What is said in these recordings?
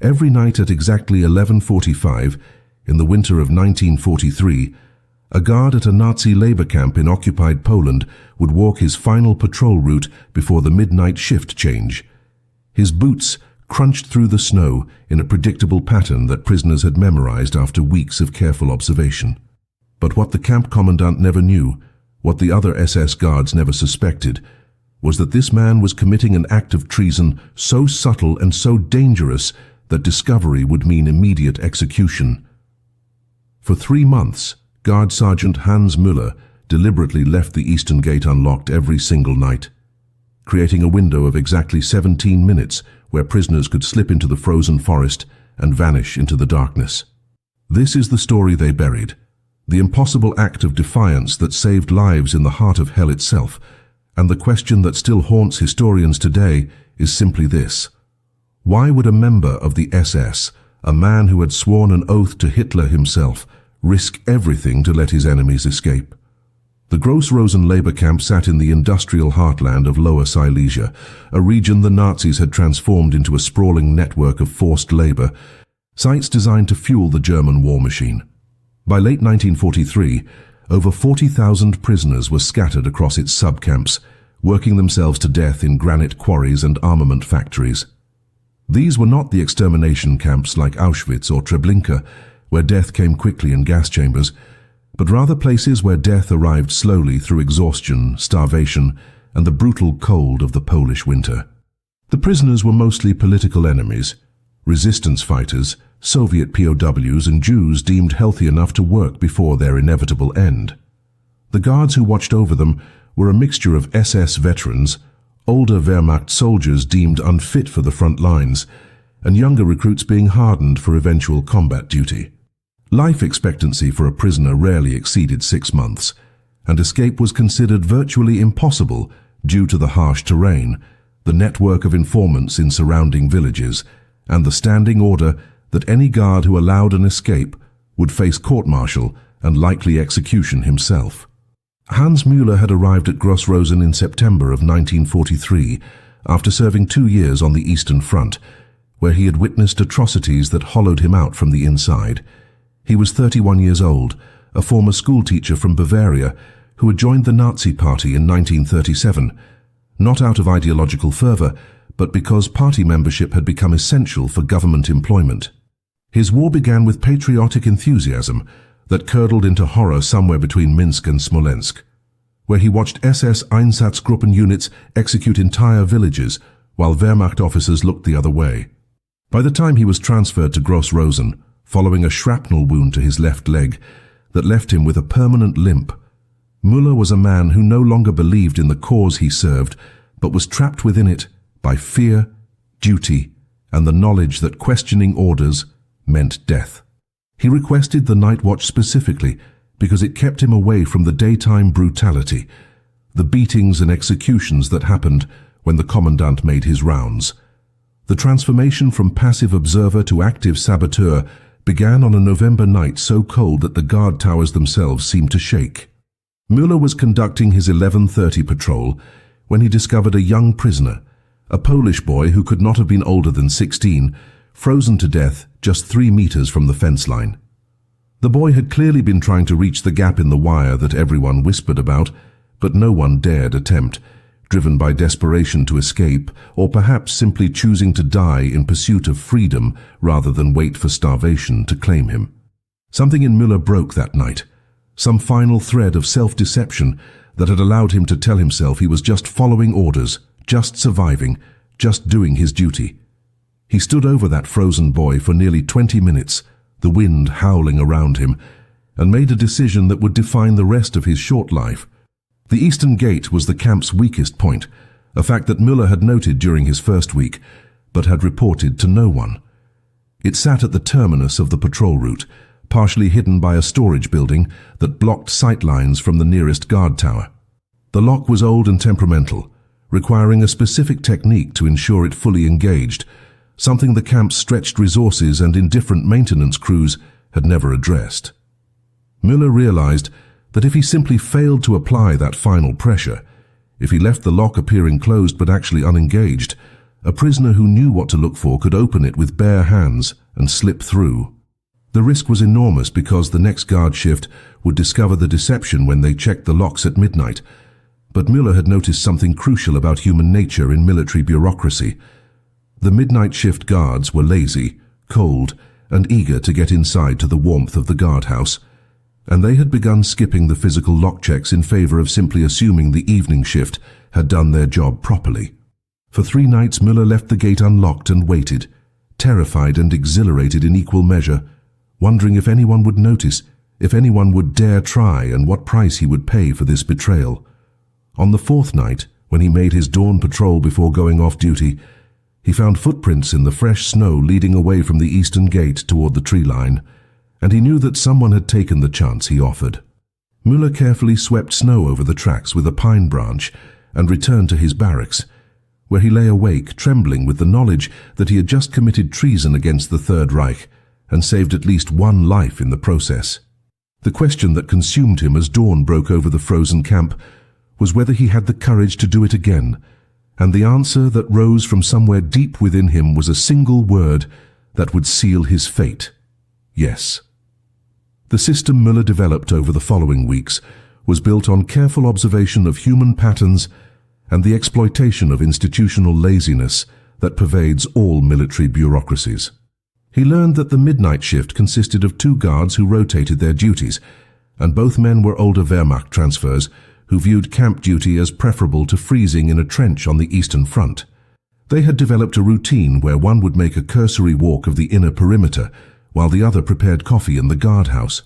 Every night at exactly 11:45, in the winter of 1943, a guard at a Nazi labor camp in occupied Poland would walk his final patrol route before the midnight shift change. His boots crunched through the snow in a predictable pattern that prisoners had memorized after weeks of careful observation. But what the camp commandant never knew, what the other SS guards never suspected, was that this man was committing an act of treason so subtle and so dangerous that discovery would mean immediate execution. For 3 months, Guard Sergeant Hans Müller deliberately left the eastern gate unlocked every single night, creating a window of exactly 17 minutes where prisoners could slip into the frozen forest and vanish into the darkness. This is the story they buried, the impossible act of defiance that saved lives in the heart of hell itself, and the question that still haunts historians today is simply this: why would a member of the SS, a man who had sworn an oath to Hitler himself, risk everything to let his enemies escape? The Gross-Rosen labor camp sat in the industrial heartland of Lower Silesia, a region the Nazis had transformed into a sprawling network of forced labor, sites designed to fuel the German war machine. By late 1943, over 40,000 prisoners were scattered across its subcamps, working themselves to death in granite quarries and armament factories. These were not the extermination camps like Auschwitz or Treblinka, where death came quickly in gas chambers, but rather places where death arrived slowly through exhaustion, starvation, and the brutal cold of the Polish winter. The prisoners were mostly political enemies, resistance fighters, Soviet POWs, and Jews deemed healthy enough to work before their inevitable end. The guards who watched over them were a mixture of SS veterans, older Wehrmacht soldiers deemed unfit for the front lines, and younger recruits being hardened for eventual combat duty. Life expectancy for a prisoner rarely exceeded 6 months, and escape was considered virtually impossible due to the harsh terrain, the network of informants in surrounding villages, and the standing order that any guard who allowed an escape would face court-martial and likely execution himself. Hans Müller had arrived at Gross-Rosen in September of 1943 after serving 2 years on the Eastern Front, where he had witnessed atrocities that hollowed him out from the inside. He was 31 years old, a former schoolteacher from Bavaria who had joined the Nazi Party in 1937, not out of ideological fervor, but because party membership had become essential for government employment. His war began with patriotic enthusiasm that curdled into horror somewhere between Minsk and Smolensk, where he watched SS Einsatzgruppen units execute entire villages while Wehrmacht officers looked the other way. By the time he was transferred to Gross-Rosen, following a shrapnel wound to his left leg that left him with a permanent limp, Müller was a man who no longer believed in the cause he served, but was trapped within it by fear, duty, and the knowledge that questioning orders meant death. He requested the night watch specifically because it kept him away from the daytime brutality, the beatings and executions that happened when the commandant made his rounds. The transformation from passive observer to active saboteur began on a November night so cold that the guard towers themselves seemed to shake. Müller was conducting his 11:30 patrol when he discovered a young prisoner, a Polish boy who could not have been older than 16, frozen to death just 3 meters from the fence line. The boy had clearly been trying to reach the gap in the wire that everyone whispered about, but no one dared attempt, driven by desperation to escape, or perhaps simply choosing to die in pursuit of freedom rather than wait for starvation to claim him. Something in Müller broke that night, some final thread of self-deception that had allowed him to tell himself he was just following orders, just surviving, just doing his duty. He stood over that frozen boy for nearly 20 minutes, the wind howling around him, and made a decision that would define the rest of his short life. The Eastern Gate was the camp's weakest point, a fact that Müller had noted during his first week, but had reported to no one. It sat at the terminus of the patrol route, partially hidden by a storage building that blocked sight lines from the nearest guard tower. The lock was old and temperamental, requiring a specific technique to ensure it fully engaged, something the camp's stretched resources and indifferent maintenance crews had never addressed. Müller realized that if he simply failed to apply that final pressure, if he left the lock appearing closed but actually unengaged, A prisoner who knew what to look for could open it with bare hands and slip through. The risk was enormous because the next guard shift would discover the deception when they checked the locks at midnight. But Müller had noticed something crucial about human nature in military bureaucracy. The midnight shift guards were lazy, cold, and eager to get inside to the warmth of the guardhouse, and they had begun skipping the physical lock checks in favor of simply assuming the evening shift had done their job properly. For 3 nights Müller left the gate unlocked and waited, terrified and exhilarated in equal measure, wondering if anyone would notice, if anyone would dare try, and what price he would pay for this betrayal. On the 4th night, when he made his dawn patrol before going off duty, he found footprints in the fresh snow leading away from the eastern gate toward the tree line, and he knew that someone had taken the chance he offered. Müller carefully swept snow over the tracks with a pine branch and returned to his barracks, where he lay awake, trembling with the knowledge that he had just committed treason against the Third Reich and saved at least 1 life in the process. The question that consumed him as dawn broke over the frozen camp was whether he had the courage to do it again, and the answer that rose from somewhere deep within him was a single word that would seal his fate: yes. The system Müller developed over the following weeks was built on careful observation of human patterns and the exploitation of institutional laziness that pervades all military bureaucracies. He learned that the midnight shift consisted of 2 guards who rotated their duties, and both men were older Wehrmacht transfers who viewed camp duty as preferable to freezing in a trench on the Eastern Front. They had developed a routine where one would make a cursory walk of the inner perimeter while the other prepared coffee in the guardhouse,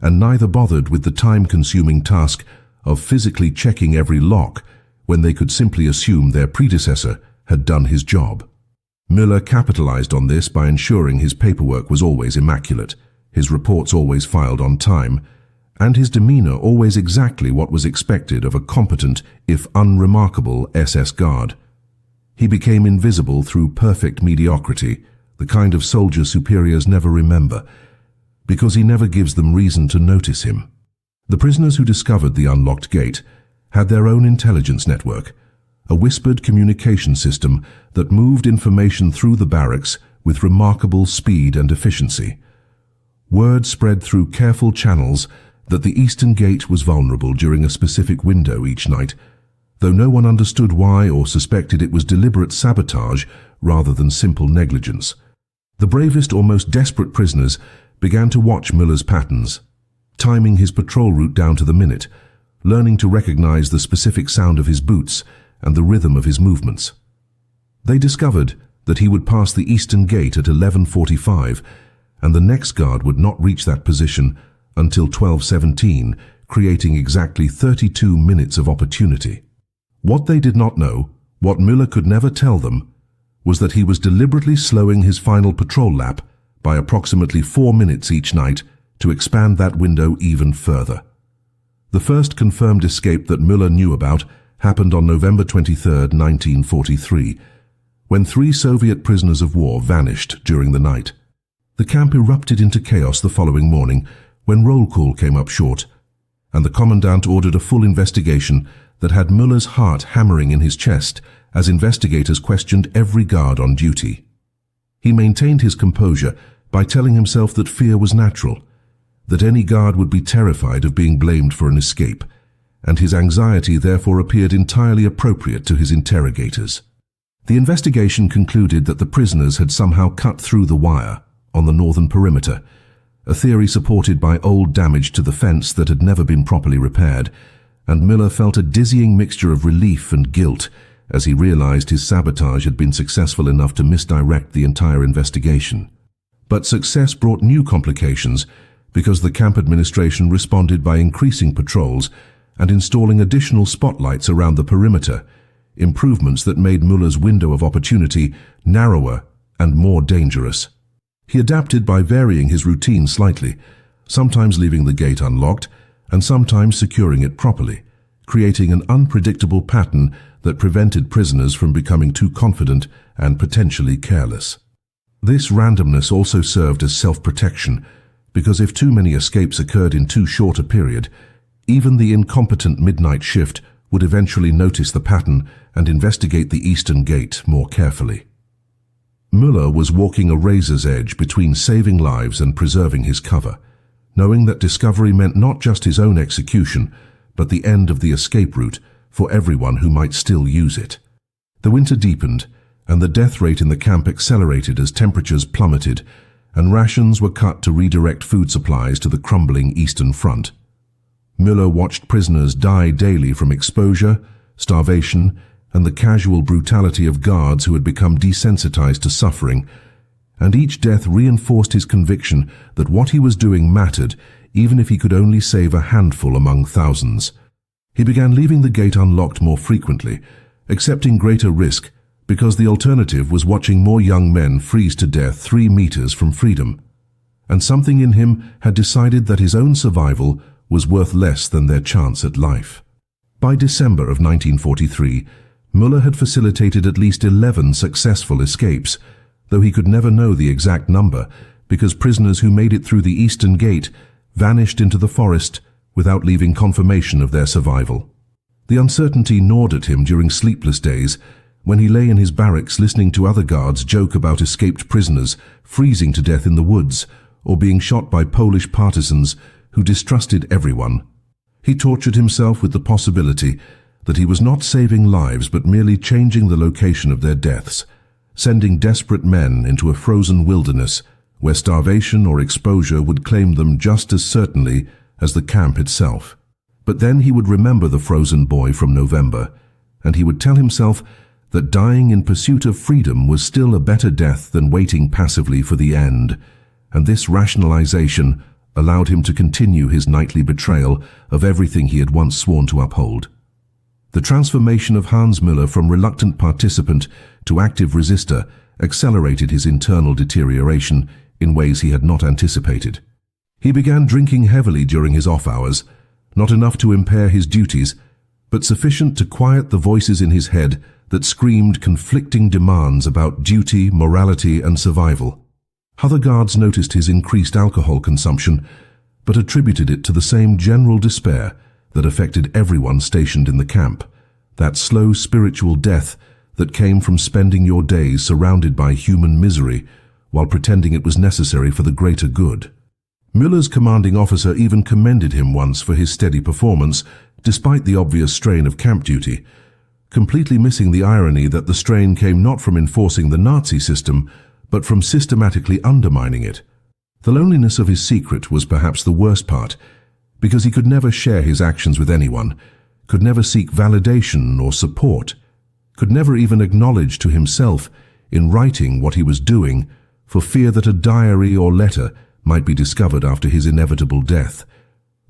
and neither bothered with the time-consuming task of physically checking every lock when they could simply assume their predecessor had done his job. Müller capitalized on this by ensuring his paperwork was always immaculate, his reports always filed on time, and his demeanor always exactly what was expected of a competent, if unremarkable, SS guard. He became invisible through perfect mediocrity, the kind of soldier superiors never remember, because he never gives them reason to notice him. The prisoners who discovered the unlocked gate had their own intelligence network, a whispered communication system that moved information through the barracks with remarkable speed and efficiency. Word spread through careful channels that the eastern gate was vulnerable during a specific window each night, though no one understood why or suspected it was deliberate sabotage rather than simple negligence. The bravest or most desperate prisoners began to watch Müller's patterns, timing his patrol route down to the minute, learning to recognize the specific sound of his boots and the rhythm of his movements. They discovered that he would pass the eastern gate at 11:45, and the next guard would not reach that position until 12:17, creating exactly 32 minutes of opportunity. What they did not know, what Müller could never tell them, was that he was deliberately slowing his final patrol lap by approximately 4 minutes each night to expand that window even further. The first confirmed escape that Müller knew about happened on November 23, 1943, when 3 Soviet prisoners of war vanished during the night. The camp erupted into chaos the following morning when roll call came up short, and the commandant ordered a full investigation that had Müller's heart hammering in his chest as investigators questioned every guard on duty. He maintained his composure by telling himself that fear was natural, that any guard would be terrified of being blamed for an escape, and his anxiety therefore appeared entirely appropriate to his interrogators. The investigation concluded that the prisoners had somehow cut through the wire on the northern perimeter, a theory supported by old damage to the fence that had never been properly repaired, and Müller felt a dizzying mixture of relief and guilt as he realized his sabotage had been successful enough to misdirect the entire investigation. But success brought new complications because the camp administration responded by increasing patrols and installing additional spotlights around the perimeter, improvements that made Müller's window of opportunity narrower and more dangerous. He adapted by varying his routine slightly, sometimes leaving the gate unlocked and sometimes securing it properly, creating an unpredictable pattern that prevented prisoners from becoming too confident and potentially careless. This randomness also served as self-protection, because if too many escapes occurred in too short a period, even the incompetent midnight shift would eventually notice the pattern and investigate the eastern gate more carefully. Müller was walking a razor's edge between saving lives and preserving his cover, knowing that discovery meant not just his own execution, but the end of the escape route for everyone who might still use it. The winter deepened, and the death rate in the camp accelerated as temperatures plummeted, and rations were cut to redirect food supplies to the crumbling eastern front. Müller watched prisoners die daily from exposure, starvation, and the casual brutality of guards who had become desensitized to suffering, and each death reinforced his conviction that what he was doing mattered, even if he could only save a handful among thousands. He began leaving the gate unlocked more frequently, accepting greater risk, because the alternative was watching more young men freeze to death 3 meters from freedom. And something in him had decided that his own survival was worth less than their chance at life. By December of 1943, Müller had facilitated at least 11 successful escapes, though he could never know the exact number because prisoners who made it through the eastern gate vanished into the forest without leaving confirmation of their survival. The uncertainty gnawed at him during sleepless days when he lay in his barracks listening to other guards joke about escaped prisoners freezing to death in the woods or being shot by Polish partisans who distrusted everyone. He tortured himself with the possibility that he was not saving lives but merely changing the location of their deaths, sending desperate men into a frozen wilderness where starvation or exposure would claim them just as certainly as the camp itself. But then he would remember the frozen boy from November, and he would tell himself that dying in pursuit of freedom was still a better death than waiting passively for the end, and this rationalization allowed him to continue his nightly betrayal of everything he had once sworn to uphold. The transformation of Hans Müller from reluctant participant to active resistor accelerated his internal deterioration in ways he had not anticipated. He began drinking heavily during his off hours, not enough to impair his duties, but sufficient to quiet the voices in his head that screamed conflicting demands about duty, morality, and survival. Other guards noticed his increased alcohol consumption, but attributed it to the same general despair that affected everyone stationed in the camp, that slow spiritual death that came from spending your days surrounded by human misery while pretending it was necessary for the greater good. Müller's commanding officer even commended him once for his steady performance, despite the obvious strain of camp duty, completely missing the irony that the strain came not from enforcing the Nazi system, but from systematically undermining it. The loneliness of his secret was perhaps the worst part, because he could never share his actions with anyone, could never seek validation or support, could never even acknowledge to himself in writing what he was doing for fear that a diary or letter might be discovered after his inevitable death.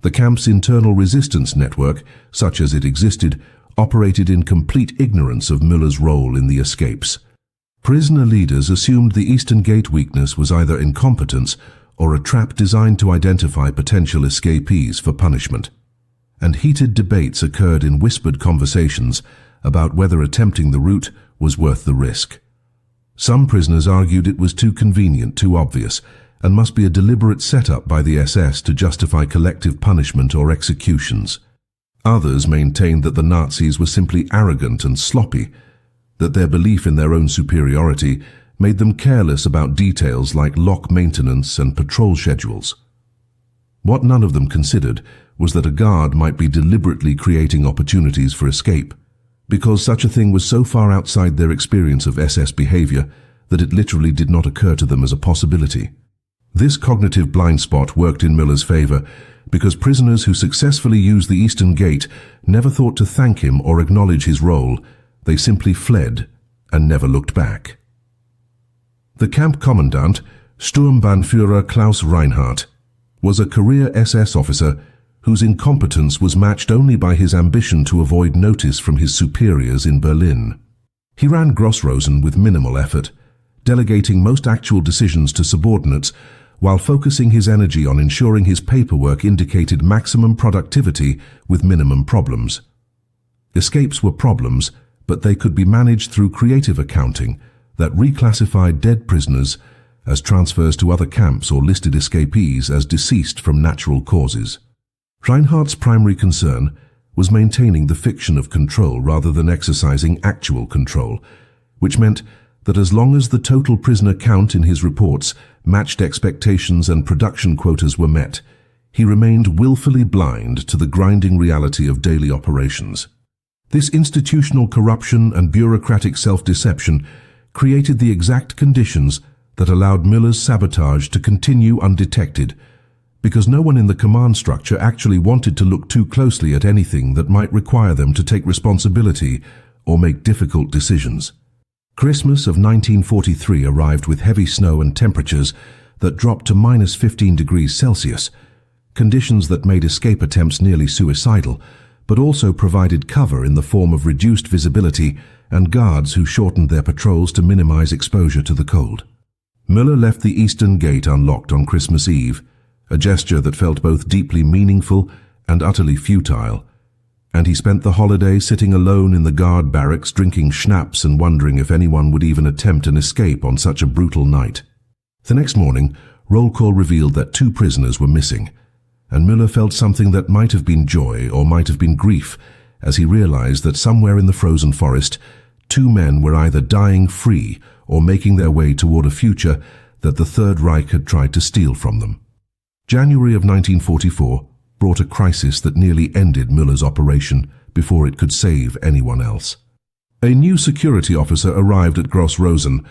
The camp's internal resistance network, such as it existed, operated in complete ignorance of Müller's role in the escapes. Prisoner leaders assumed the Eastern Gate weakness was either incompetence or a trap designed to identify potential escapees for punishment. And heated debates occurred in whispered conversations about whether attempting the route was worth the risk. Some prisoners argued it was too convenient, too obvious, and must be a deliberate setup by the SS to justify collective punishment or executions. Others maintained that the Nazis were simply arrogant and sloppy, that their belief in their own superiority made them careless about details like lock maintenance and patrol schedules. What none of them considered was that a guard might be deliberately creating opportunities for escape, because such a thing was so far outside their experience of SS behavior that it literally did not occur to them as a possibility. This cognitive blind spot worked in Müller's favor because prisoners who successfully used the Eastern Gate never thought to thank him or acknowledge his role. They simply fled and never looked back. The camp commandant, Sturmbannführer Klaus Reinhardt, was a career SS officer whose incompetence was matched only by his ambition to avoid notice from his superiors in Berlin. He ran Grossrosen with minimal effort, delegating most actual decisions to subordinates while focusing his energy on ensuring his paperwork indicated maximum productivity with minimum problems. Escapes were problems, but they could be managed through creative accounting that reclassified dead prisoners as transfers to other camps or listed escapees as deceased from natural causes. Reinhardt's primary concern was maintaining the fiction of control rather than exercising actual control, which meant that as long as the total prisoner count in his reports matched expectations and production quotas were met, he remained willfully blind to the grinding reality of daily operations. This institutional corruption and bureaucratic self-deception created the exact conditions that allowed Müller's sabotage to continue undetected, because no one in the command structure actually wanted to look too closely at anything that might require them to take responsibility or make difficult decisions. Christmas of 1943 arrived with heavy snow and temperatures that dropped to -15 degrees Celsius, conditions that made escape attempts nearly suicidal, but also provided cover in the form of reduced visibility and guards who shortened their patrols to minimize exposure to the cold. Müller left the eastern gate unlocked on Christmas Eve, a gesture that felt both deeply meaningful and utterly futile, and he spent the holiday sitting alone in the guard barracks drinking schnapps and wondering if anyone would even attempt an escape on such a brutal night. The next morning, roll call revealed that 2 prisoners were missing, and Müller felt something that might have been joy or might have been grief as he realized that somewhere in the frozen forest, 2 men were either dying free or making their way toward a future that the Third Reich had tried to steal from them. January of 1944 brought a crisis that nearly ended Müller's operation before it could save anyone else. A new security officer arrived at Gross Rosen,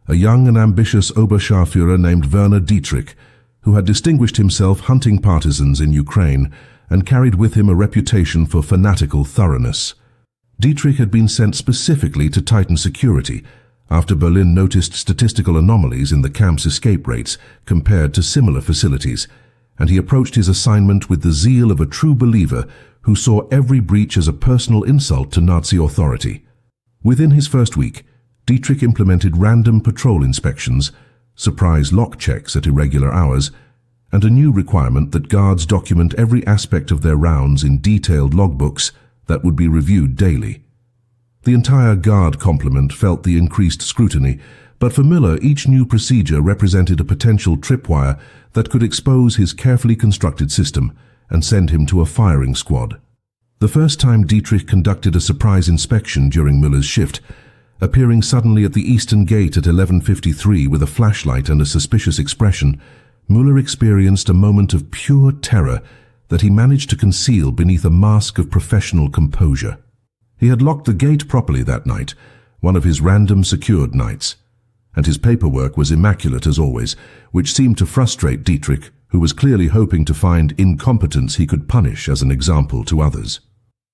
a young and ambitious Oberscharführer named Werner Dietrich, who had distinguished himself hunting partisans in Ukraine and carried with him a reputation for fanatical thoroughness. Dietrich had been sent specifically to tighten security after Berlin noticed statistical anomalies in the camp's escape rates compared to similar facilities, and he approached his assignment with the zeal of a true believer who saw every breach as a personal insult to Nazi authority. Within his first week, Dietrich implemented random patrol inspections, surprise lock checks at irregular hours, and a new requirement that guards document every aspect of their rounds in detailed logbooks that would be reviewed daily. The entire guard complement felt the increased scrutiny, but for Müller each new procedure represented a potential tripwire that could expose his carefully constructed system and send him to a firing squad. The first time Dietrich conducted a surprise inspection during Müller's shift, appearing suddenly at the eastern gate at 11:53 with a flashlight and a suspicious expression, Müller experienced a moment of pure terror that he managed to conceal beneath a mask of professional composure. He had locked the gate properly that night, one of his random secured nights, and his paperwork was immaculate as always, which seemed to frustrate Dietrich, who was clearly hoping to find incompetence he could punish as an example to others.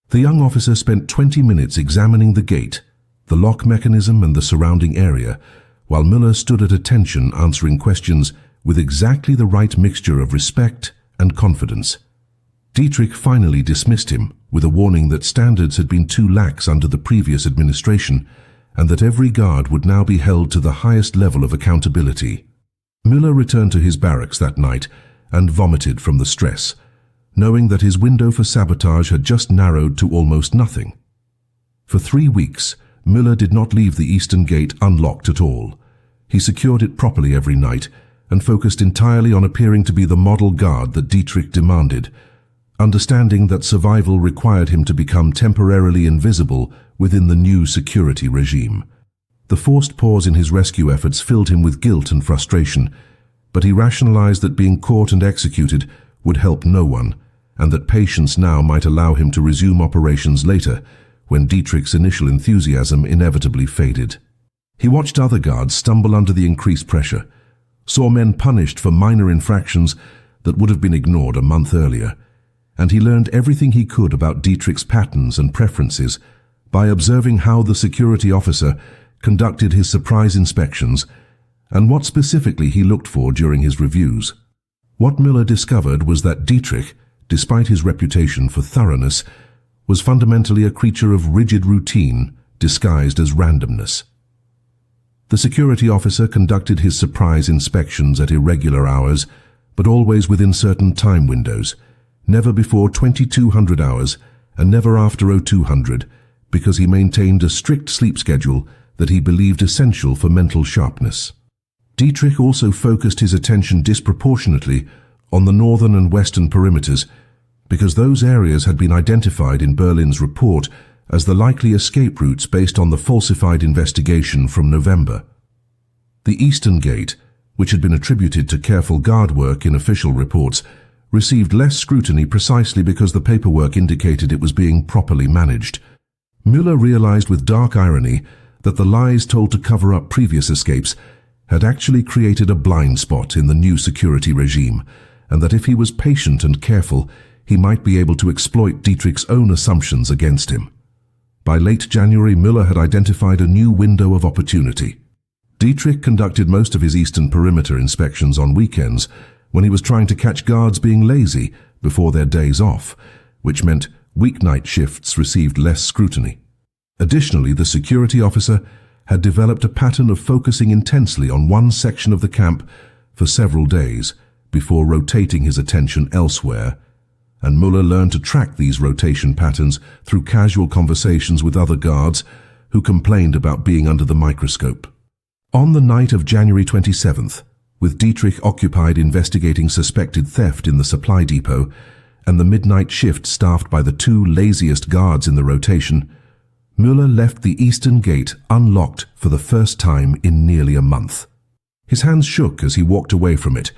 The young officer spent 20 minutes examining the gate, the lock mechanism and the surrounding area, while Müller stood at attention answering questions with exactly the right mixture of respect and confidence. Dietrich finally dismissed him with a warning that standards had been too lax under the previous administration and that every guard would now be held to the highest level of accountability. Müller returned to his barracks that night and vomited from the stress, knowing that his window for sabotage had just narrowed to almost nothing. For 3 weeks, Müller did not leave the eastern gate unlocked at all. He secured it properly every night and focused entirely on appearing to be the model guard that Dietrich demanded, understanding that survival required him to become temporarily invisible within the new security regime. The forced pause in his rescue efforts filled him with guilt and frustration, but he rationalized that being caught and executed would help no one, and that patience now might allow him to resume operations later, when Dietrich's initial enthusiasm inevitably faded. He watched other guards stumble under the increased pressure, saw men punished for minor infractions that would have been ignored a month earlier, and he learned everything he could about Dietrich's patterns and preferences by observing how the security officer conducted his surprise inspections and what specifically he looked for during his reviews. What Müller discovered was that Dietrich, despite his reputation for thoroughness, was fundamentally a creature of rigid routine disguised as randomness. The security officer conducted his surprise inspections at irregular hours, but always within certain time windows, never before 2200 hours and never after 0200, because he maintained a strict sleep schedule that he believed essential for mental sharpness. Dietrich also focused his attention disproportionately on the northern and western perimeters, because those areas had been identified in Berlin's report as the likely escape routes based on the falsified investigation from November. The Eastern Gate, which had been attributed to careful guard work in official reports, received less scrutiny precisely because the paperwork indicated it was being properly managed. Müller realized with dark irony that the lies told to cover up previous escapes had actually created a blind spot in the new security regime, and that if he was patient and careful, he might be able to exploit Dietrich's own assumptions against him. By late January, Müller had identified a new window of opportunity. Dietrich conducted most of his eastern perimeter inspections on weekends when he was trying to catch guards being lazy before their days off, which meant weeknight shifts received less scrutiny. Additionally, the security officer had developed a pattern of focusing intensely on one section of the camp for several days before rotating his attention elsewhere, and Müller learned to track these rotation patterns through casual conversations with other guards who complained about being under the microscope. On the night of January 27th, with Dietrich occupied investigating suspected theft in the supply depot and the midnight shift staffed by the two laziest guards in the rotation, Müller left the Eastern Gate unlocked for the first time in nearly a month. His hands shook as he walked away from it,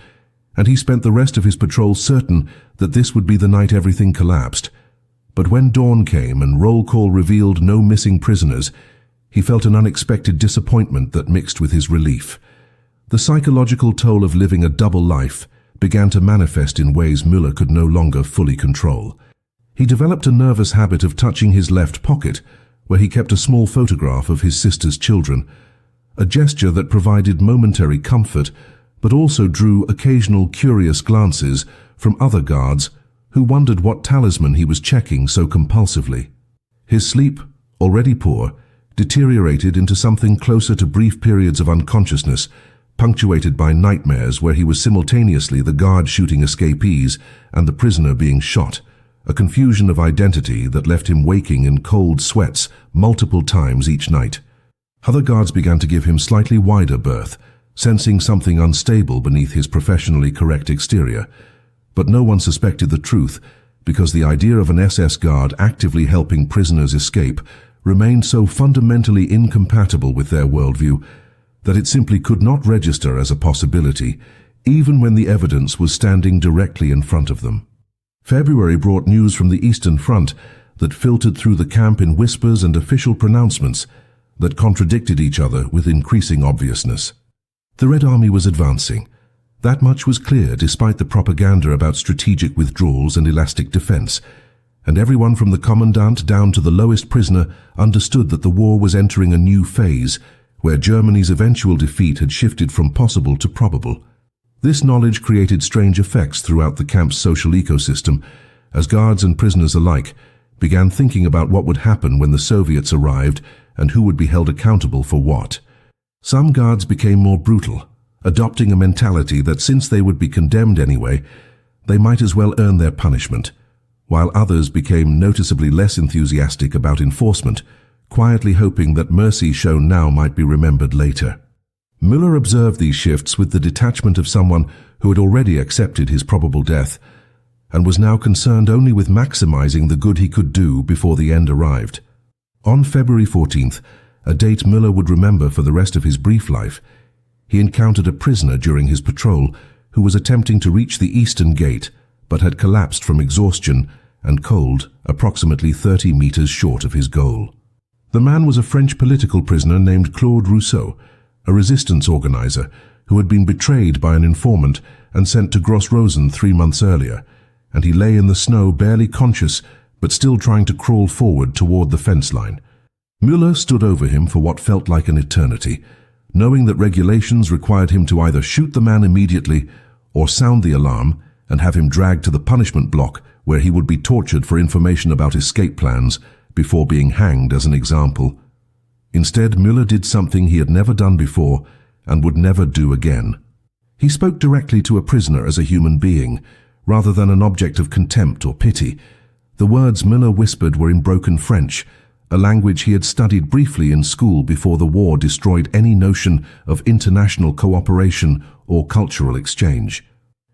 and he spent the rest of his patrol certain that this would be the night everything collapsed. But when dawn came and roll call revealed no missing prisoners, he felt an unexpected disappointment that mixed with his relief. The psychological toll of living a double life began to manifest in ways Müller could no longer fully control. He developed a nervous habit of touching his left pocket, where he kept a small photograph of his sister's children, a gesture that provided momentary comfort but also drew occasional curious glances from other guards who wondered what talisman he was checking so compulsively. His sleep, already poor, deteriorated into something closer to brief periods of unconsciousness, punctuated by nightmares where he was simultaneously the guard shooting escapees and the prisoner being shot, a confusion of identity that left him waking in cold sweats multiple times each night. Other guards began to give him slightly wider berth, sensing something unstable beneath his professionally correct exterior. But no one suspected the truth, because the idea of an SS guard actively helping prisoners escape remained so fundamentally incompatible with their worldview that it simply could not register as a possibility, even when the evidence was standing directly in front of them. February brought news from the Eastern Front that filtered through the camp in whispers and official pronouncements that contradicted each other with increasing obviousness. The Red Army was advancing. That much was clear despite the propaganda about strategic withdrawals and elastic defense, and everyone from the commandant down to the lowest prisoner understood that the war was entering a new phase, where Germany's eventual defeat had shifted from possible to probable. This knowledge created strange effects throughout the camp's social ecosystem, as guards and prisoners alike began thinking about what would happen when the Soviets arrived and who would be held accountable for what. Some guards became more brutal, adopting a mentality that since they would be condemned anyway, they might as well earn their punishment, while others became noticeably less enthusiastic about enforcement, quietly hoping that mercy shown now might be remembered later. Müller observed these shifts with the detachment of someone who had already accepted his probable death and was now concerned only with maximizing the good he could do before the end arrived. On February 14th, a date Müller would remember for the rest of his brief life, he encountered a prisoner during his patrol who was attempting to reach the Eastern Gate but had collapsed from exhaustion and cold approximately 30 meters short of his goal. The man was a French political prisoner named Claude Rousseau, a resistance organizer who had been betrayed by an informant and sent to Gross Rosen 3 months earlier, and he lay in the snow barely conscious but still trying to crawl forward toward the fence line. Müller stood over him for what felt like an eternity, knowing that regulations required him to either shoot the man immediately or sound the alarm and have him dragged to the punishment block where he would be tortured for information about escape plans before being hanged as an example. Instead, Müller did something he had never done before and would never do again. He spoke directly to a prisoner as a human being, rather than an object of contempt or pity. The words Müller whispered were in broken French, a language he had studied briefly in school before the war destroyed any notion of international cooperation or cultural exchange.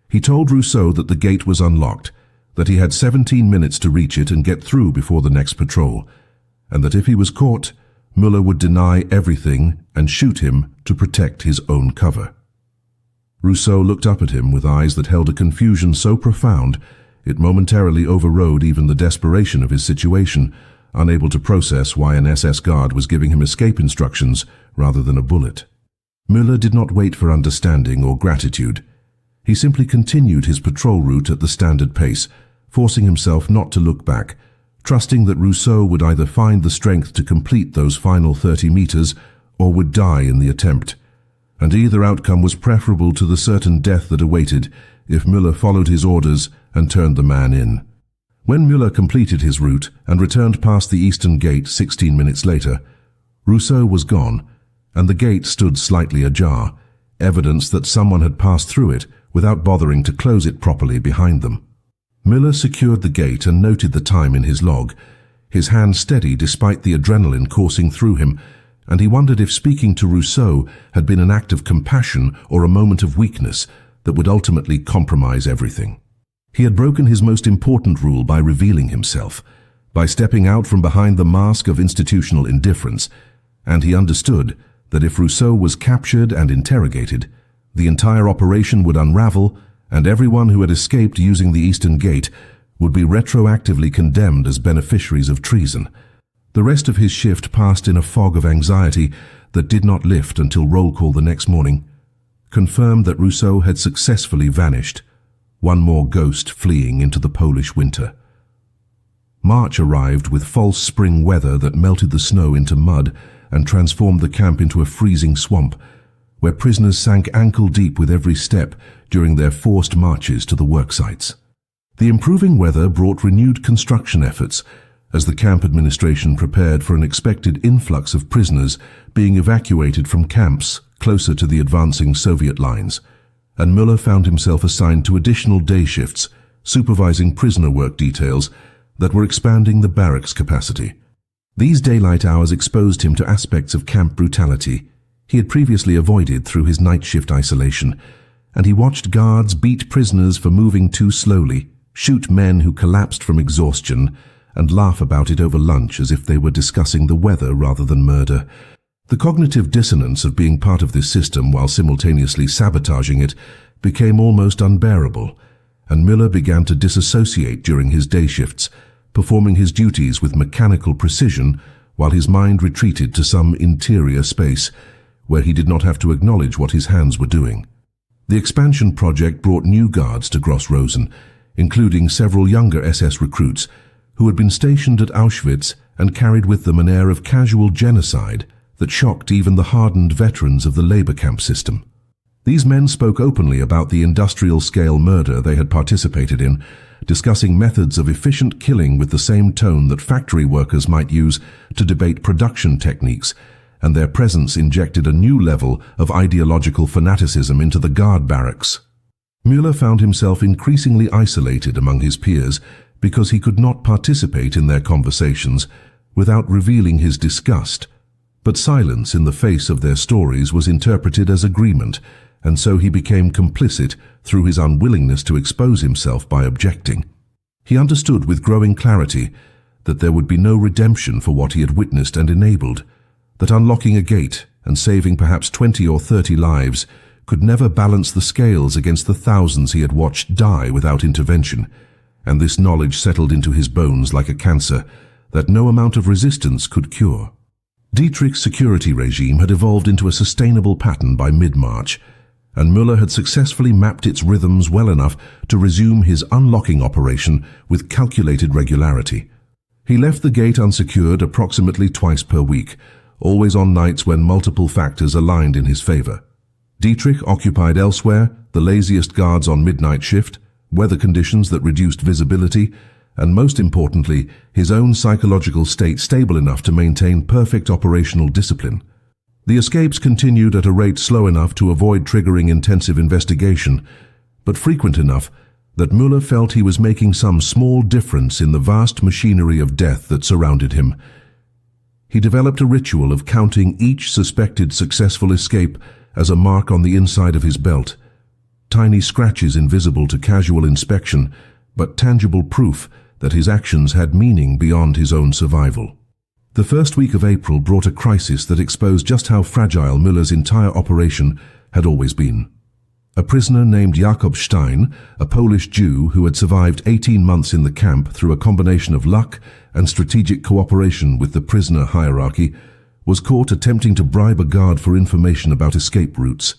He told Rousseau that the gate was unlocked, that he had 17 minutes to reach it and get through before the next patrol, and that if he was caught, Müller would deny everything and shoot him to protect his own cover. Rousseau looked up at him with eyes that held a confusion so profound it momentarily overrode even the desperation of his situation, unable to process why an SS guard was giving him escape instructions rather than a bullet. Müller did not wait for understanding or gratitude. He simply continued his patrol route at the standard pace, forcing himself not to look back, trusting that Rousseau would either find the strength to complete those final 30 meters or would die in the attempt. And either outcome was preferable to the certain death that awaited if Müller followed his orders and turned the man in. When Müller completed his route and returned past the eastern gate 16 minutes later, Rousseau was gone, and the gate stood slightly ajar, evidence that someone had passed through it without bothering to close it properly behind them. Müller secured the gate and noted the time in his log, his hand steady despite the adrenaline coursing through him, and he wondered if speaking to Rousseau had been an act of compassion or a moment of weakness that would ultimately compromise everything. He had broken his most important rule by revealing himself, by stepping out from behind the mask of institutional indifference, and he understood that if Rousseau was captured and interrogated, the entire operation would unravel and everyone who had escaped using the Eastern Gate would be retroactively condemned as beneficiaries of treason. The rest of his shift passed in a fog of anxiety that did not lift until roll call the next morning confirmed that Rousseau had successfully vanished, one more ghost fleeing into the Polish winter. March arrived with false spring weather that melted the snow into mud and transformed the camp into a freezing swamp, where prisoners sank ankle-deep with every step during their forced marches to the work sites. The improving weather brought renewed construction efforts as the camp administration prepared for an expected influx of prisoners being evacuated from camps closer to the advancing Soviet lines, and Müller found himself assigned to additional day shifts, supervising prisoner work details that were expanding the barracks capacity. These daylight hours exposed him to aspects of camp brutality he had previously avoided through his night shift isolation, and he watched guards beat prisoners for moving too slowly, shoot men who collapsed from exhaustion, and laugh about it over lunch as if they were discussing the weather rather than murder. The cognitive dissonance of being part of this system while simultaneously sabotaging it became almost unbearable, and Müller began to disassociate during his day shifts, performing his duties with mechanical precision while his mind retreated to some interior space where he did not have to acknowledge what his hands were doing. The expansion project brought new guards to Gross Rosen, including several younger SS recruits who had been stationed at Auschwitz and carried with them an air of casual genocide that shocked even the hardened veterans of the labor camp system. These men spoke openly about the industrial-scale murder they had participated in, discussing methods of efficient killing with the same tone that factory workers might use to debate production techniques, and their presence injected a new level of ideological fanaticism into the guard barracks. Müller found himself increasingly isolated among his peers because he could not participate in their conversations without revealing his disgust, but silence in the face of their stories was interpreted as agreement, and so he became complicit through his unwillingness to expose himself by objecting. He understood with growing clarity that there would be no redemption for what he had witnessed and enabled, that unlocking a gate and saving perhaps 20 or 30 lives could never balance the scales against the thousands he had watched die without intervention, and this knowledge settled into his bones like a cancer that no amount of resistance could cure. Dietrich's security regime had evolved into a sustainable pattern by mid-March, and Müller had successfully mapped its rhythms well enough to resume his unlocking operation with calculated regularity. He left the gate unsecured approximately twice per week, always on nights when multiple factors aligned in his favor. Dietrich occupied elsewhere, the laziest guards on midnight shift, weather conditions that reduced visibility, and most importantly, his own psychological state stable enough to maintain perfect operational discipline. The escapes continued at a rate slow enough to avoid triggering intensive investigation, but frequent enough that Müller felt he was making some small difference in the vast machinery of death that surrounded him. He developed a ritual of counting each suspected successful escape as a mark on the inside of his belt, tiny scratches invisible to casual inspection, but tangible proof that his actions had meaning beyond his own survival. The first week of April brought a crisis that exposed just how fragile Müller's entire operation had always been. A prisoner named Jakob Stein, a Polish Jew who had survived 18 months in the camp through a combination of luck and strategic cooperation with the prisoner hierarchy, was caught attempting to bribe a guard for information about escape routes.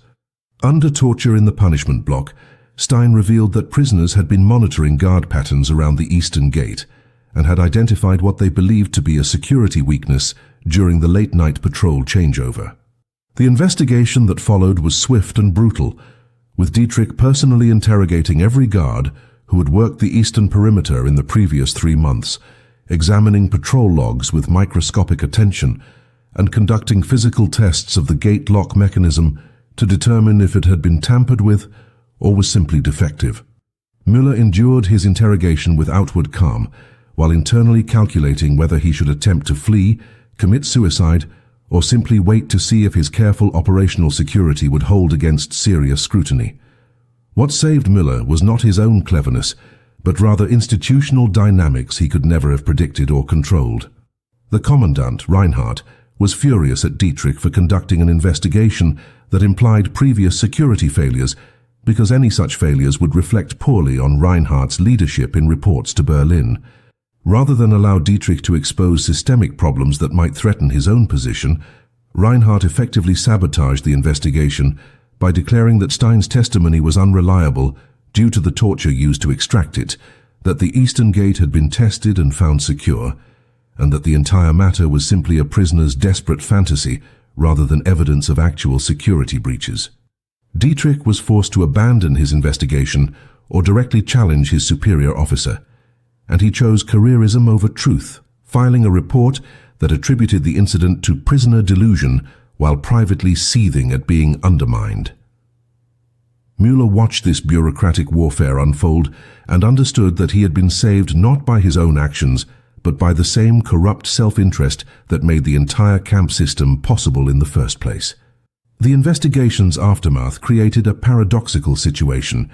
Under torture in the punishment block, Stein revealed that prisoners had been monitoring guard patterns around the eastern gate and had identified what they believed to be a security weakness during the late-night patrol changeover. The investigation that followed was swift and brutal, with Dietrich personally interrogating every guard who had worked the eastern perimeter in the previous 3 months, examining patrol logs with microscopic attention, and conducting physical tests of the gate lock mechanism to determine if it had been tampered with or was simply defective. Müller endured his interrogation with outward calm, while internally calculating whether he should attempt to flee, commit suicide, or simply wait to see if his careful operational security would hold against serious scrutiny. What saved Müller was not his own cleverness, but rather institutional dynamics he could never have predicted or controlled. The commandant, Reinhardt, was furious at Dietrich for conducting an investigation that implied previous security failures, because any such failures would reflect poorly on Reinhardt's leadership in reports to Berlin. Rather than allow Dietrich to expose systemic problems that might threaten his own position, Reinhardt effectively sabotaged the investigation by declaring that Stein's testimony was unreliable due to the torture used to extract it, that the Eastern Gate had been tested and found secure, and that the entire matter was simply a prisoner's desperate fantasy rather than evidence of actual security breaches. Dietrich was forced to abandon his investigation or directly challenge his superior officer, and he chose careerism over truth, filing a report that attributed the incident to prisoner delusion while privately seething at being undermined. Müller watched this bureaucratic warfare unfold and understood that he had been saved not by his own actions, but by the same corrupt self-interest that made the entire camp system possible in the first place. The investigation's aftermath created a paradoxical situation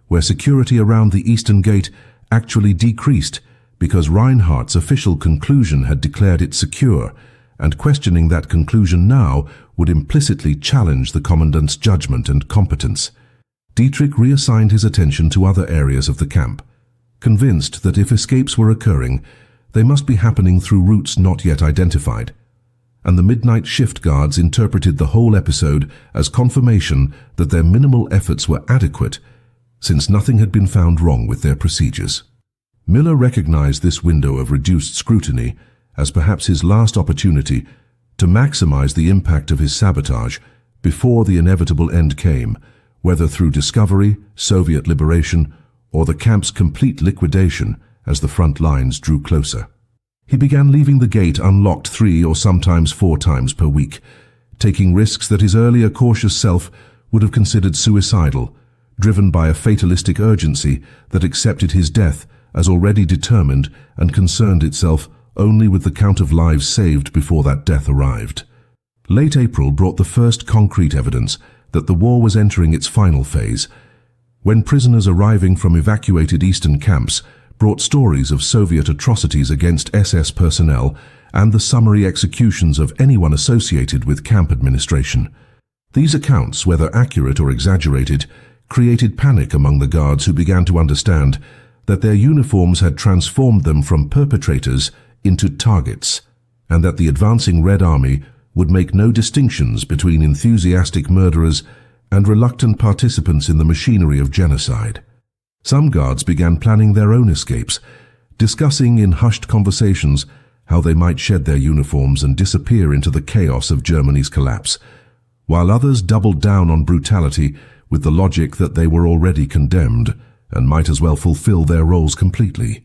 where security around the Eastern Gate actually decreased because Reinhardt's official conclusion had declared it secure, and questioning that conclusion now would implicitly challenge the commandant's judgment and competence. Dietrich reassigned his attention to other areas of the camp, convinced that if escapes were occurring, they must be happening through routes not yet identified, and the midnight shift guards interpreted the whole episode as confirmation that their minimal efforts were adequate, since nothing had been found wrong with their procedures. Müller recognized this window of reduced scrutiny as perhaps his last opportunity to maximize the impact of his sabotage before the inevitable end came, whether through discovery, Soviet liberation, or the camp's complete liquidation as the front lines drew closer. He began leaving the gate unlocked 3 or sometimes 4 times per week, taking risks that his earlier cautious self would have considered suicidal, driven by a fatalistic urgency that accepted his death as already determined and concerned itself only with the count of lives saved before that death arrived. Late April brought the first concrete evidence that the war was entering its final phase, when prisoners arriving from evacuated eastern camps brought stories of Soviet atrocities against SS personnel and the summary executions of anyone associated with camp administration. These accounts, whether accurate or exaggerated, created panic among the guards, who began to understand that their uniforms had transformed them from perpetrators into targets, and that the advancing Red Army would make no distinctions between enthusiastic murderers and reluctant participants in the machinery of genocide. Some guards began planning their own escapes, discussing in hushed conversations how they might shed their uniforms and disappear into the chaos of Germany's collapse, while others doubled down on brutality with the logic that they were already condemned and might as well fulfill their roles completely.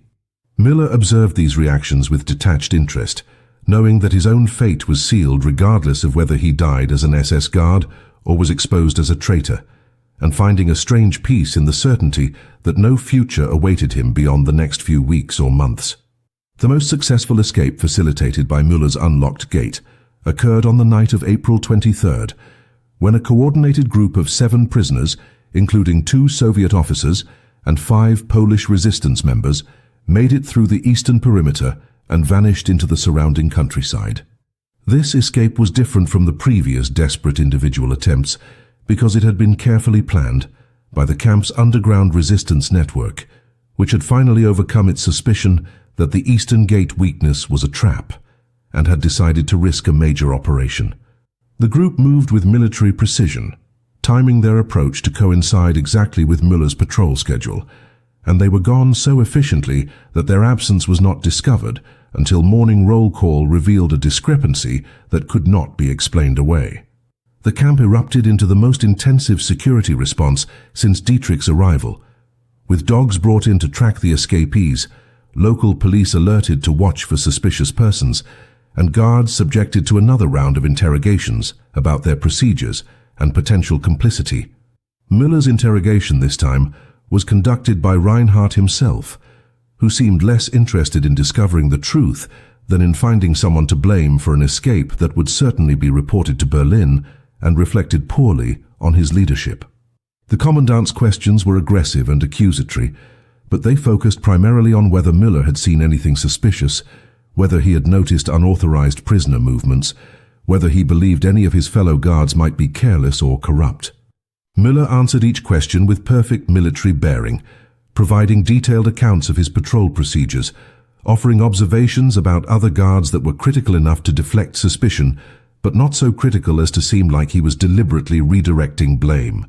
Müller observed these reactions with detached interest, knowing that his own fate was sealed regardless of whether he died as an SS guard or was exposed as a traitor, and finding a strange peace in the certainty that no future awaited him beyond the next few weeks or months. The most successful escape facilitated by Müller's unlocked gate occurred on the night of April 23rd, when a coordinated group of 7 prisoners, including 2 Soviet officers and 5 Polish resistance members made it through the eastern perimeter and vanished into the surrounding countryside. This escape was different from the previous desperate individual attempts because it had been carefully planned by the camp's underground resistance network, which had finally overcome its suspicion that the Eastern Gate weakness was a trap and had decided to risk a major operation. The group moved with military precision, timing their approach to coincide exactly with Müller's patrol schedule, and they were gone so efficiently that their absence was not discovered until morning roll call revealed a discrepancy that could not be explained away. The camp erupted into the most intensive security response since Dietrich's arrival. With dogs brought in to track the escapees, local police alerted to watch for suspicious persons, and guards subjected to another round of interrogations about their procedures and potential complicity. Müller's interrogation this time was conducted by Reinhardt himself, who seemed less interested in discovering the truth than in finding someone to blame for an escape that would certainly be reported to Berlin and reflected poorly on his leadership. The commandant's questions were aggressive and accusatory, but they focused primarily on whether Müller had seen anything suspicious, whether he had noticed unauthorized prisoner movements, whether he believed any of his fellow guards might be careless or corrupt. Müller answered each question with perfect military bearing, providing detailed accounts of his patrol procedures, offering observations about other guards that were critical enough to deflect suspicion, but not so critical as to seem like he was deliberately redirecting blame.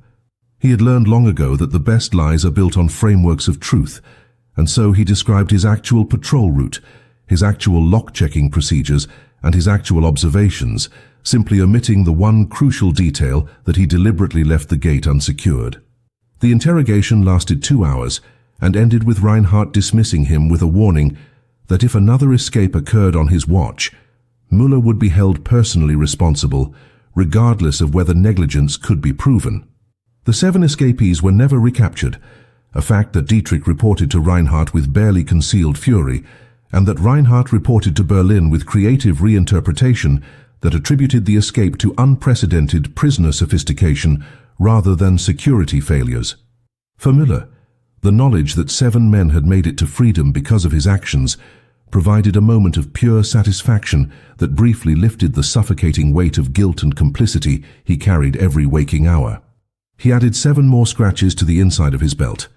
He had learned long ago that the best lies are built on frameworks of truth, and so he described his actual patrol route, his actual lock-checking procedures, and his actual observations, simply omitting the one crucial detail that he deliberately left the gate unsecured. The interrogation lasted 2 hours and ended with Reinhardt dismissing him with a warning that if another escape occurred on his watch, Müller would be held personally responsible, regardless of whether negligence could be proven. The 7 escapees were never recaptured, a fact that Dietrich reported to Reinhardt with barely concealed fury, and that Reinhardt reported to Berlin with creative reinterpretation that attributed the escape to unprecedented prisoner sophistication rather than security failures. For Müller, the knowledge that 7 men had made it to freedom because of his actions provided a moment of pure satisfaction that briefly lifted the suffocating weight of guilt and complicity he carried every waking hour. He added 7 more scratches to the inside of his belt,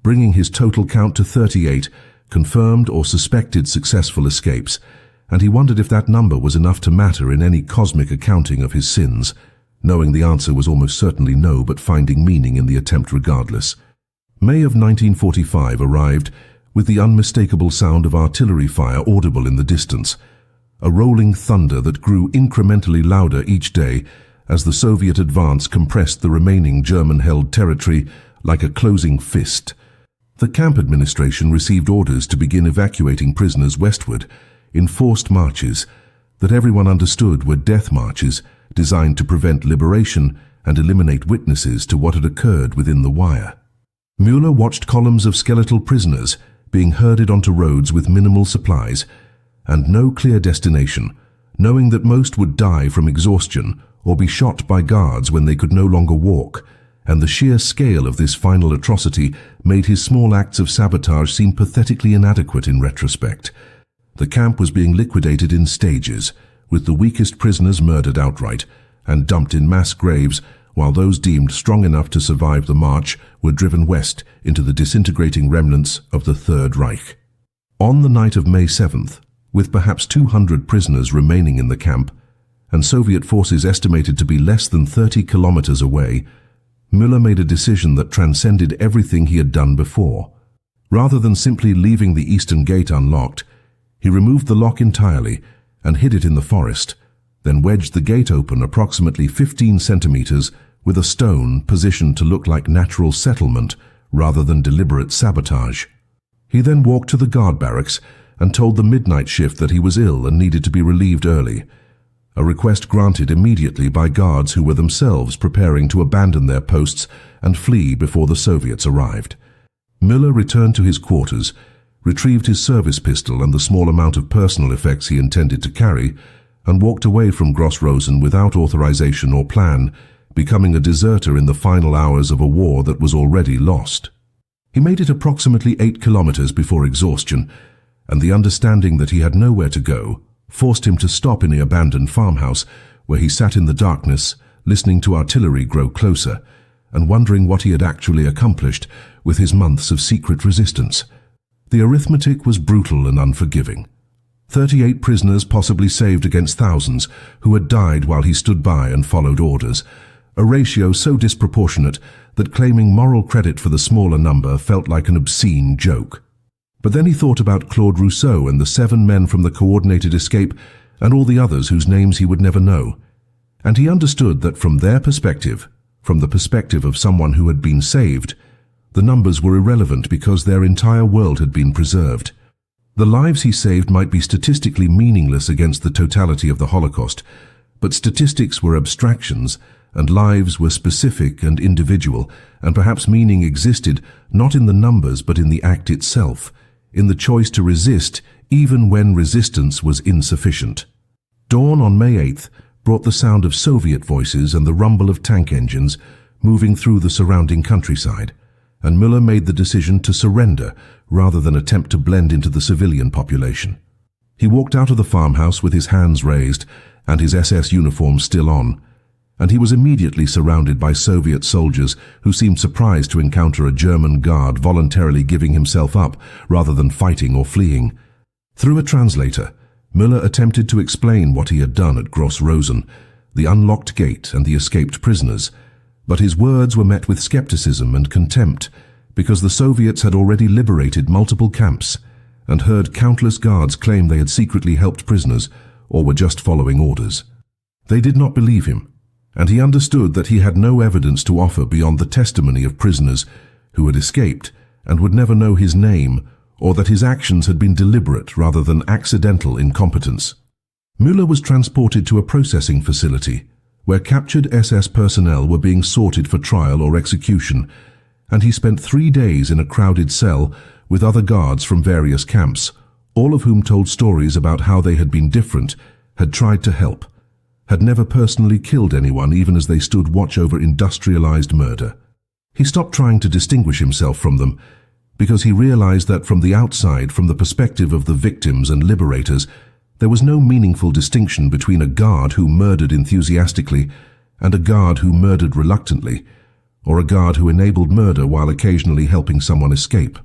bringing his total count to 38 confirmed or suspected successful escapes, and he wondered if that number was enough to matter in any cosmic accounting of his sins, knowing the answer was almost certainly no, but finding meaning in the attempt regardless. May of 1945 arrived with the unmistakable sound of artillery fire audible in the distance, a rolling thunder that grew incrementally louder each day as the Soviet advance compressed the remaining German-held territory like a closing fist. The camp administration received orders to begin evacuating prisoners westward in forced marches that everyone understood were death marches designed to prevent liberation and eliminate witnesses to what had occurred within the wire. Müller watched columns of skeletal prisoners being herded onto roads with minimal supplies and no clear destination, knowing that most would die from exhaustion or be shot by guards when they could no longer walk, and the sheer scale of this final atrocity made his small acts of sabotage seem pathetically inadequate in retrospect. The camp was being liquidated in stages, with the weakest prisoners murdered outright and dumped in mass graves, while those deemed strong enough to survive the march were driven west into the disintegrating remnants of the Third Reich. On the night of May 7th, with perhaps 200 prisoners remaining in the camp, and Soviet forces estimated to be less than 30 kilometers away, Müller made a decision that transcended everything he had done before. Rather than simply leaving the eastern gate unlocked, he removed the lock entirely and hid it in the forest, then wedged the gate open approximately 15 centimeters with a stone positioned to look like natural settlement rather than deliberate sabotage. He then walked to the guard barracks and told the midnight shift that he was ill and needed to be relieved early, a request granted immediately by guards who were themselves preparing to abandon their posts and flee before the Soviets arrived. Müller returned to his quarters, retrieved his service pistol and the small amount of personal effects he intended to carry, and walked away from Gross-Rosen without authorization or plan, becoming a deserter in the final hours of a war that was already lost. He made it approximately 8 kilometers before exhaustion, and the understanding that he had nowhere to go forced him to stop in the abandoned farmhouse, where he sat in the darkness, listening to artillery grow closer, and wondering what he had actually accomplished with his months of secret resistance. The arithmetic was brutal and unforgiving. 38 prisoners possibly saved against thousands who had died while he stood by and followed orders, a ratio so disproportionate that claiming moral credit for the smaller number felt like an obscene joke. But then he thought about Claude Rousseau and the 7 men from the coordinated escape and all the others whose names he would never know. And he understood that from their perspective, from the perspective of someone who had been saved, the numbers were irrelevant because their entire world had been preserved. The lives he saved might be statistically meaningless against the totality of the Holocaust, but statistics were abstractions and lives were specific and individual, and perhaps meaning existed not in the numbers but in the act itself, in the choice to resist even when resistance was insufficient. Dawn on May 8th brought the sound of Soviet voices and the rumble of tank engines moving through the surrounding countryside, and Müller made the decision to surrender rather than attempt to blend into the civilian population. He walked out of the farmhouse with his hands raised and his SS uniform still on, and he was immediately surrounded by Soviet soldiers who seemed surprised to encounter a German guard voluntarily giving himself up rather than fighting or fleeing. Through a translator, Müller attempted to explain what he had done at Gross Rosen, the unlocked gate and the escaped prisoners, but his words were met with skepticism and contempt because the Soviets had already liberated multiple camps and heard countless guards claim they had secretly helped prisoners or were just following orders. They did not believe him, and he understood that he had no evidence to offer beyond the testimony of prisoners who had escaped and would never know his name, or that his actions had been deliberate rather than accidental incompetence. Müller was transported to a processing facility where captured SS personnel were being sorted for trial or execution, and he spent 3 days in a crowded cell with other guards from various camps, all of whom told stories about how they had been different, had tried to help, had never personally killed anyone even as they stood watch over industrialized murder. He stopped trying to distinguish himself from them because he realized that from the outside, from the perspective of the victims and liberators, there was no meaningful distinction between a guard who murdered enthusiastically and a guard who murdered reluctantly, or a guard who enabled murder while occasionally helping someone escape.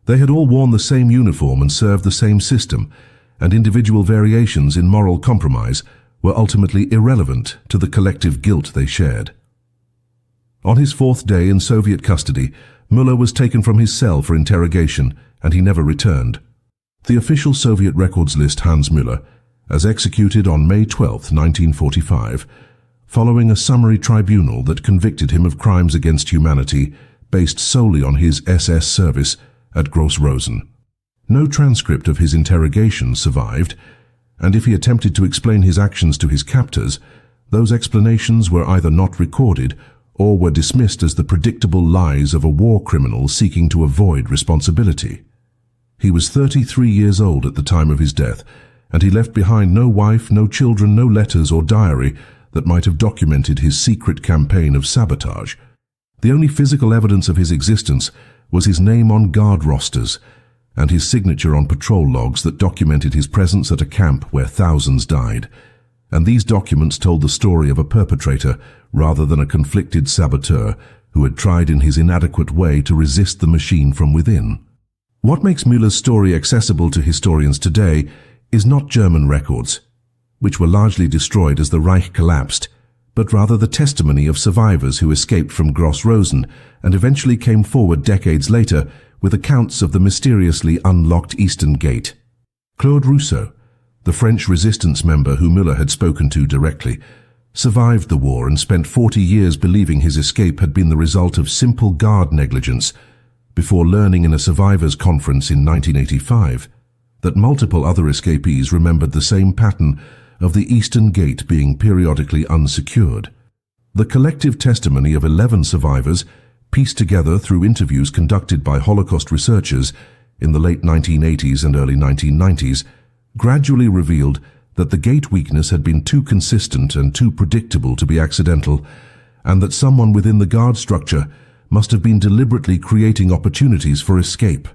They had all worn the same uniform and served the same system, and individual variations in moral compromise were ultimately irrelevant to the collective guilt they shared. On his 4th day in Soviet custody, Müller was taken from his cell for interrogation, and he never returned. The official Soviet records list Hans Müller as executed on May 12, 1945, following a summary tribunal that convicted him of crimes against humanity based solely on his SS service at Gross Rosen. No transcript of his interrogation survived, and if he attempted to explain his actions to his captors, those explanations were either not recorded or were dismissed as the predictable lies of a war criminal seeking to avoid responsibility. He was 33 years old at the time of his death, and he left behind no wife, no children, no letters or diary that might have documented his secret campaign of sabotage. The only physical evidence of his existence was his name on guard rosters and his signature on patrol logs that documented his presence at a camp where thousands died. And these documents told the story of a perpetrator rather than a conflicted saboteur who had tried in his inadequate way to resist the machine from within. What makes Müller's story accessible to historians today is not German records, which were largely destroyed as the Reich collapsed, but rather the testimony of survivors who escaped from Gross Rosen and eventually came forward decades later with accounts of the mysteriously unlocked Eastern Gate. Claude Rousseau, the French resistance member who Müller had spoken to directly, survived the war and spent 40 years believing his escape had been the result of simple guard negligence, before learning in a survivors' conference in 1985 that multiple other escapees remembered the same pattern of the Eastern Gate being periodically unsecured. The collective testimony of 11 survivors, pieced together through interviews conducted by Holocaust researchers in the late 1980s and early 1990s, gradually revealed that the gate weakness had been too consistent and too predictable to be accidental, and that someone within the guard structure must have been deliberately creating opportunities for escape.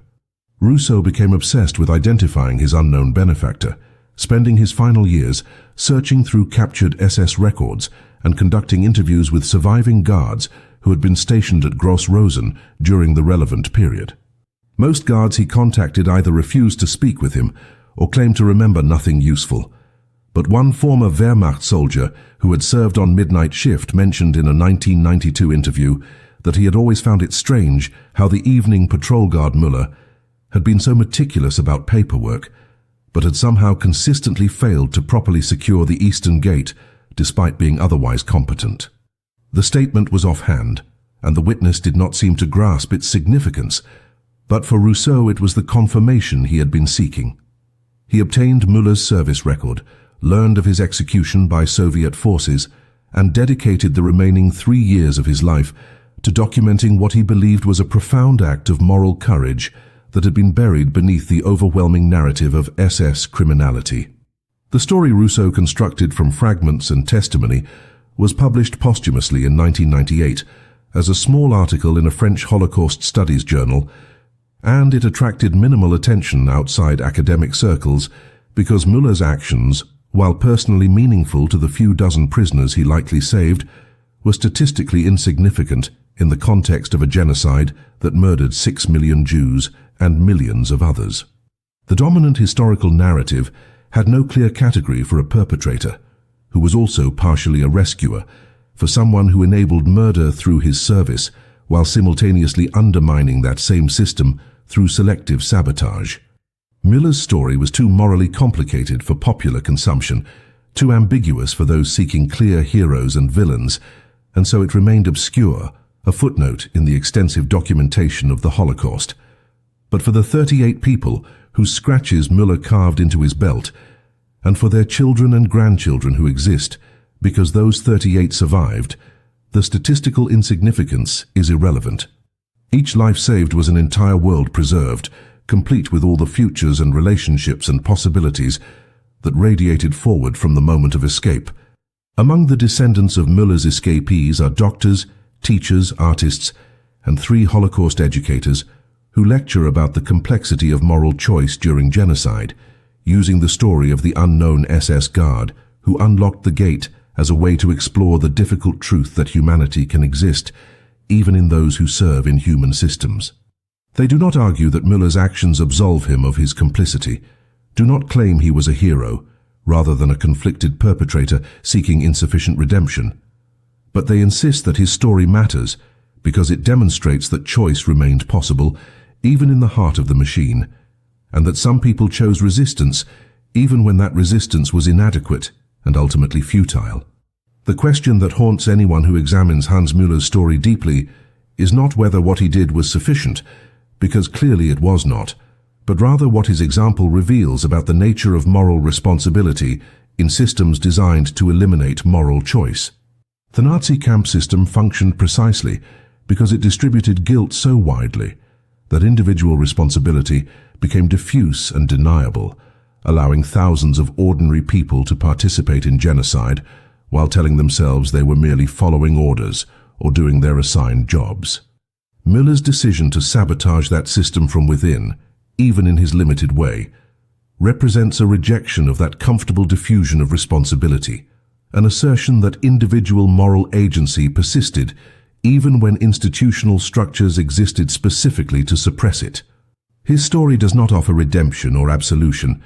Rousseau became obsessed with identifying his unknown benefactor, spending his final years searching through captured SS records and conducting interviews with surviving guards who had been stationed at Gross Rosen during the relevant period. Most guards he contacted either refused to speak with him or claimed to remember nothing useful. But one former Wehrmacht soldier who had served on midnight shift mentioned in a 1992 interview that he had always found it strange how the evening patrol guard Müller had been so meticulous about paperwork, but had somehow consistently failed to properly secure the Eastern Gate despite being otherwise competent. The statement was offhand, and the witness did not seem to grasp its significance, but for Rousseau it was the confirmation he had been seeking. He obtained Müller's service record, learned of his execution by Soviet forces, and dedicated the remaining 3 years of his life to documenting what he believed was a profound act of moral courage that had been buried beneath the overwhelming narrative of SS criminality. The story Rousseau constructed from fragments and testimony was published posthumously in 1998 as a small article in a French Holocaust Studies journal, and it attracted minimal attention outside academic circles because Müller's actions, while personally meaningful to the few dozen prisoners he likely saved, were statistically insignificant in the context of a genocide that murdered 6 million Jews and millions of others. The dominant historical narrative had no clear category for a perpetrator, who was also partially a rescuer, for someone who enabled murder through his service while simultaneously undermining that same system through selective sabotage. Müller's story was too morally complicated for popular consumption, too ambiguous for those seeking clear heroes and villains, and so it remained obscure, a footnote in the extensive documentation of the Holocaust. But for the 38 people whose scratches Müller carved into his belt, and for their children and grandchildren who exist, because those 38 survived, the statistical insignificance is irrelevant. Each life saved was an entire world preserved, complete with all the futures and relationships and possibilities that radiated forward from the moment of escape. Among the descendants of Müller's escapees are doctors, teachers, artists, and 3 Holocaust educators who lecture about the complexity of moral choice during genocide, using the story of the unknown SS guard who unlocked the gate as a way to explore the difficult truth that humanity can exist, even in those who serve in human systems. They do not argue that Müller's actions absolve him of his complicity, do not claim he was a hero, rather than a conflicted perpetrator seeking insufficient redemption. But they insist that his story matters because it demonstrates that choice remained possible even in the heart of the machine, and that some people chose resistance even when that resistance was inadequate and ultimately futile. The question that haunts anyone who examines Hans Müller's story deeply is not whether what he did was sufficient, because clearly it was not, but rather what his example reveals about the nature of moral responsibility in systems designed to eliminate moral choice. The Nazi camp system functioned precisely because it distributed guilt so widely that individual responsibility became diffuse and deniable, allowing thousands of ordinary people to participate in genocide while telling themselves they were merely following orders or doing their assigned jobs. Müller's decision to sabotage that system from within, even in his limited way, represents a rejection of that comfortable diffusion of responsibility, an assertion that individual moral agency persisted even when institutional structures existed specifically to suppress it. His story does not offer redemption or absolution,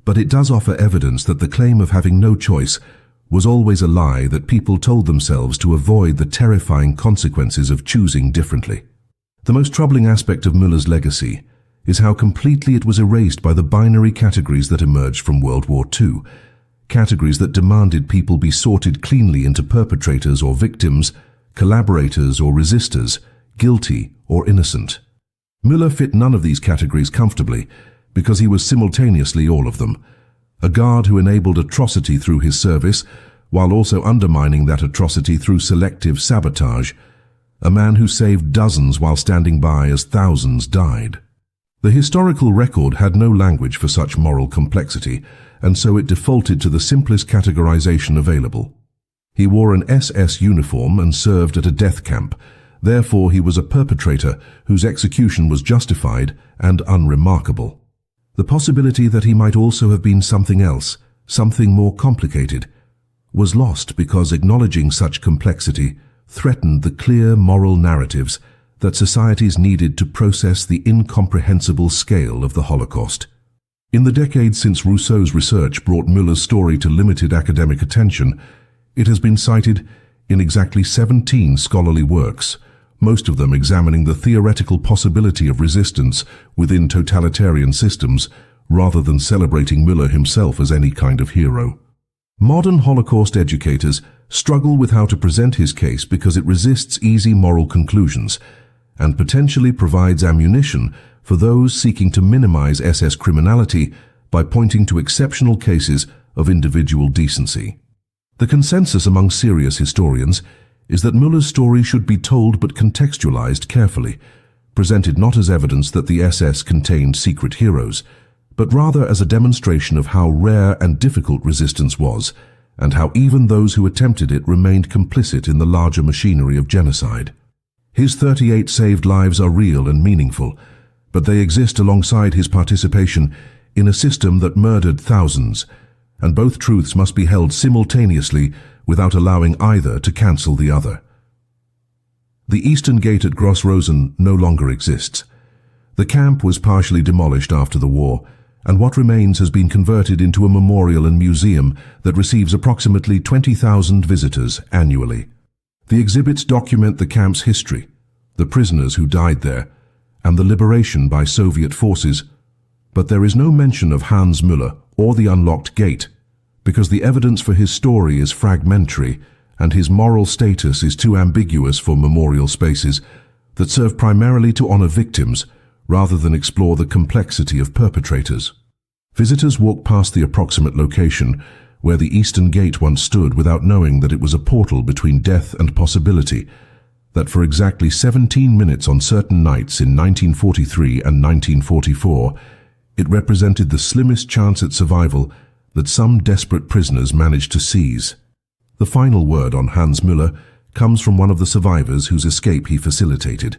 but it does offer evidence that the claim of having no choice was always a lie that people told themselves to avoid the terrifying consequences of choosing differently. The most troubling aspect of Müller's legacy is how completely it was erased by the binary categories that emerged from World War II, categories that demanded people be sorted cleanly into perpetrators or victims, collaborators or resistors, guilty or innocent. Müller fit none of these categories comfortably because he was simultaneously all of them, a guard who enabled atrocity through his service while also undermining that atrocity through selective sabotage, a man who saved dozens while standing by as thousands died. The historical record had no language for such moral complexity, and so it defaulted to the simplest categorization available. He wore an SS uniform and served at a death camp, Therefore, he was a perpetrator whose execution was justified and unremarkable. The possibility that he might also have been something else, something more complicated, was lost because acknowledging such complexity threatened the clear moral narratives that societies needed to process the incomprehensible scale of the Holocaust. In the decades since Rousseau's research brought Müller's story to limited academic attention, it has been cited in exactly 17 scholarly works, most of them examining the theoretical possibility of resistance within totalitarian systems rather than celebrating Müller himself as any kind of hero. Modern Holocaust educators struggle with how to present his case because it resists easy moral conclusions and potentially provides ammunition for those seeking to minimize SS criminality by pointing to exceptional cases of individual decency. The consensus among serious historians is that Müller's story should be told but contextualized carefully, presented not as evidence that the SS contained secret heroes, but rather as a demonstration of how rare and difficult resistance was, and how even those who attempted it remained complicit in the larger machinery of genocide. His 38 saved lives are real and meaningful, but they exist alongside his participation in a system that murdered thousands, and both truths must be held simultaneously without allowing either to cancel the other. The Eastern Gate at Gross Rosen no longer exists. The camp was partially demolished after the war, and what remains has been converted into a memorial and museum that receives approximately 20,000 visitors annually. The exhibits document the camp's history, the prisoners who died there, and the liberation by Soviet forces, but there is no mention of Hans Müller or the unlocked gate, because the evidence for his story is fragmentary and his moral status is too ambiguous for memorial spaces that serve primarily to honor victims rather than explore the complexity of perpetrators. Visitors walk past the approximate location where the Eastern Gate once stood without knowing that it was a portal between death and possibility, that for exactly 17 minutes on certain nights in 1943 and 1944, it represented the slimmest chance at survival that some desperate prisoners managed to seize. The final word on Hans Müller comes from one of the survivors whose escape he facilitated,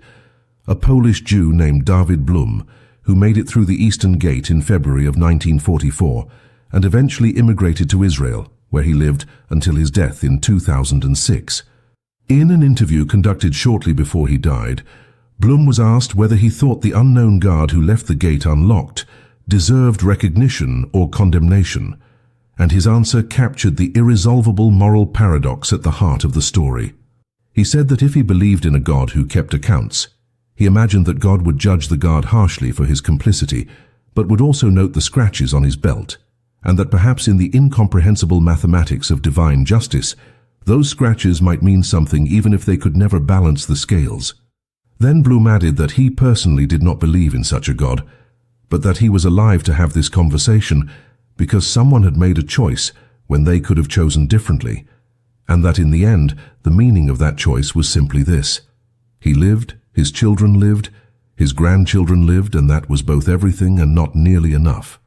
a Polish Jew named David Blum, who made it through the Eastern Gate in February of 1944 and eventually immigrated to Israel, where he lived until his death in 2006. In an interview conducted shortly before he died, Blum was asked whether he thought the unknown guard who left the gate unlocked deserved recognition or condemnation, and his answer captured the irresolvable moral paradox at the heart of the story. He said that if he believed in a God who kept accounts, he imagined that God would judge the guard harshly for his complicity, but would also note the scratches on his belt, and that perhaps in the incomprehensible mathematics of divine justice, those scratches might mean something even if they could never balance the scales. Then Blum added that he personally did not believe in such a God, but that he was alive to have this conversation because someone had made a choice when they could have chosen differently, and that in the end, the meaning of that choice was simply this: he lived, his children lived, his grandchildren lived, and that was both everything and not nearly enough.